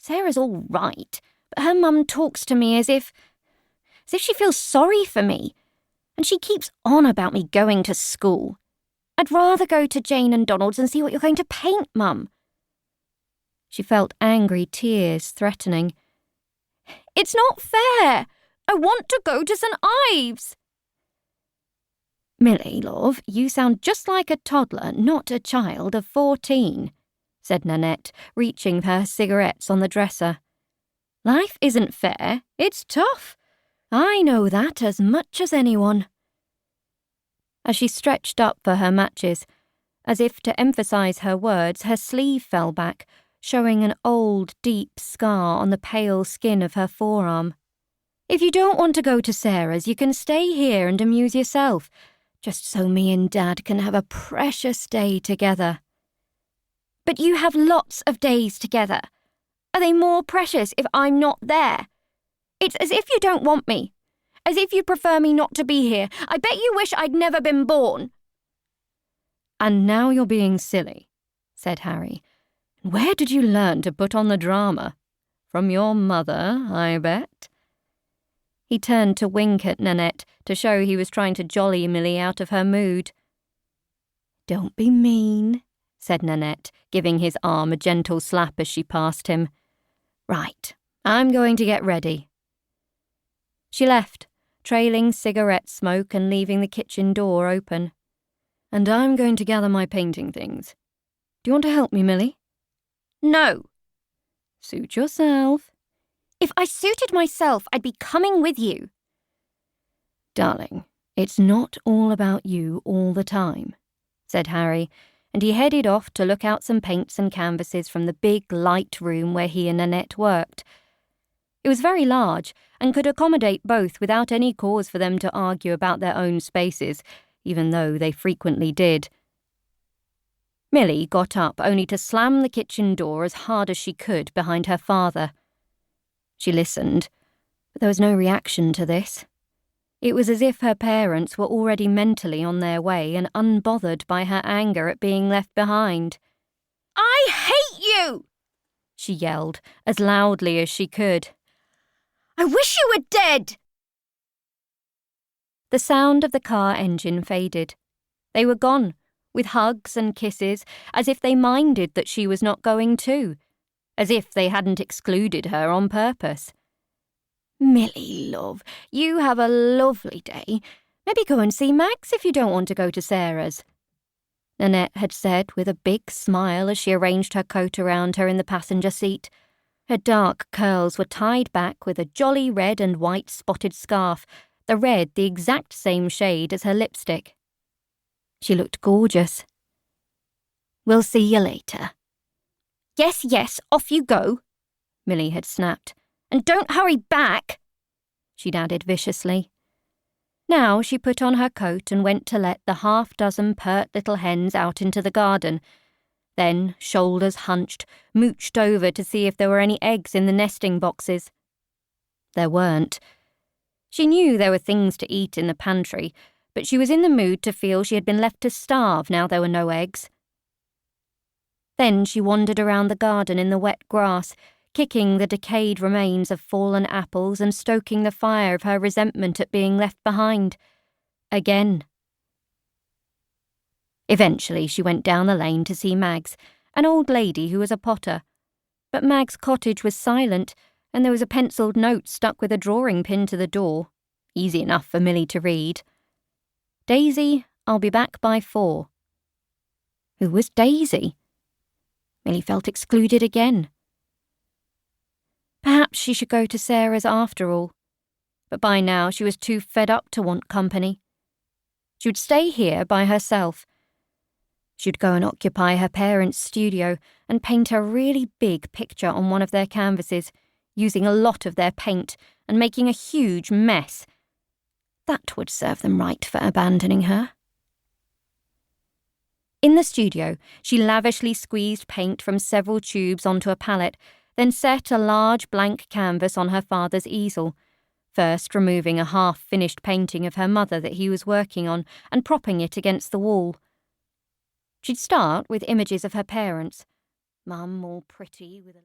Sarah's all right, but her mum talks to me as if she feels sorry for me, and she keeps on about me going to school. I'd rather go to Jane and Donald's and see what you're going to paint, Mum." She felt angry tears threatening. "It's not fair. I want to go to St. Ives." "Millie, love, you sound just like a toddler, not a child of 14, said Nanette, reaching for her cigarettes on the dresser. "Life isn't fair. It's tough. I know that as much as anyone." As she stretched up for her matches, as if to emphasize her words, her sleeve fell back, showing an old, deep scar on the pale skin of her forearm. "If you don't want to go to Sarah's, you can stay here and amuse yourself, just so me and Dad can have a precious day together." "But you have lots of days together. Are they more precious if I'm not there? It's as if you don't want me. As if you prefer me not to be here. I bet you wish I'd never been born." "And now you're being silly," said Harry. "Where did you learn to put on the drama? From your mother, I bet?" He turned to wink at Nanette to show he was trying to jolly Millie out of her mood. "Don't be mean," said Nanette, giving his arm a gentle slap as she passed him. "Right, I'm going to get ready." She left, trailing cigarette smoke and leaving the kitchen door open. "And I'm going to gather my painting things. Do you want to help me, Millie?" "No." "Suit yourself." "If I suited myself, I'd be coming with you." "Darling, it's not all about you all the time," said Harry, and he headed off to look out some paints and canvases from the big light room where he and Nanette worked. It was very large and could accommodate both without any cause for them to argue about their own spaces, even though they frequently did. Millie got up only to slam the kitchen door as hard as she could behind her father. She listened, but there was no reaction to this. It was as if her parents were already mentally on their way and unbothered by her anger at being left behind. "I hate you!" she yelled, as loudly as she could. "I wish you were dead!" The sound of the car engine faded. They were gone, with hugs and kisses, as if they minded that she was not going too, as if they hadn't excluded her on purpose. "Millie, love, you have a lovely day. Maybe go and see Max if you don't want to go to Sarah's," Nanette had said with a big smile as she arranged her coat around her in the passenger seat. Her dark curls were tied back with a jolly red and white spotted scarf, the red the exact same shade as her lipstick. She looked gorgeous. "We'll see you later." "Yes, yes, off you go," Millie had snapped. "And don't hurry back," she'd added viciously. Now she put on her coat and went to let the half-dozen pert little hens out into the garden, then, shoulders hunched, mooched over to see if there were any eggs in the nesting boxes. There weren't. She knew there were things to eat in the pantry, but she was in the mood to feel she had been left to starve now there were no eggs. Then she wandered around the garden in the wet grass, kicking the decayed remains of fallen apples and stoking the fire of her resentment at being left behind. Again. Eventually she went down the lane to see Mags, an old lady who was a potter. But Mag's cottage was silent, and there was a pencilled note stuck with a drawing pin to the door. Easy enough for Millie to read. "Daisy, I'll be back by 4. Who was Daisy? Millie felt excluded again. Perhaps she should go to Sarah's after all. But by now she was too fed up to want company. She would stay here by herself. She'd go and occupy her parents' studio and paint a really big picture on one of their canvases, using a lot of their paint and making a huge mess. That would serve them right for abandoning her. In the studio, she lavishly squeezed paint from several tubes onto a palette, then set a large blank canvas on her father's easel, first removing a half-finished painting of her mother that he was working on and propping it against the wall. She'd start with images of her parents, Mum all pretty with a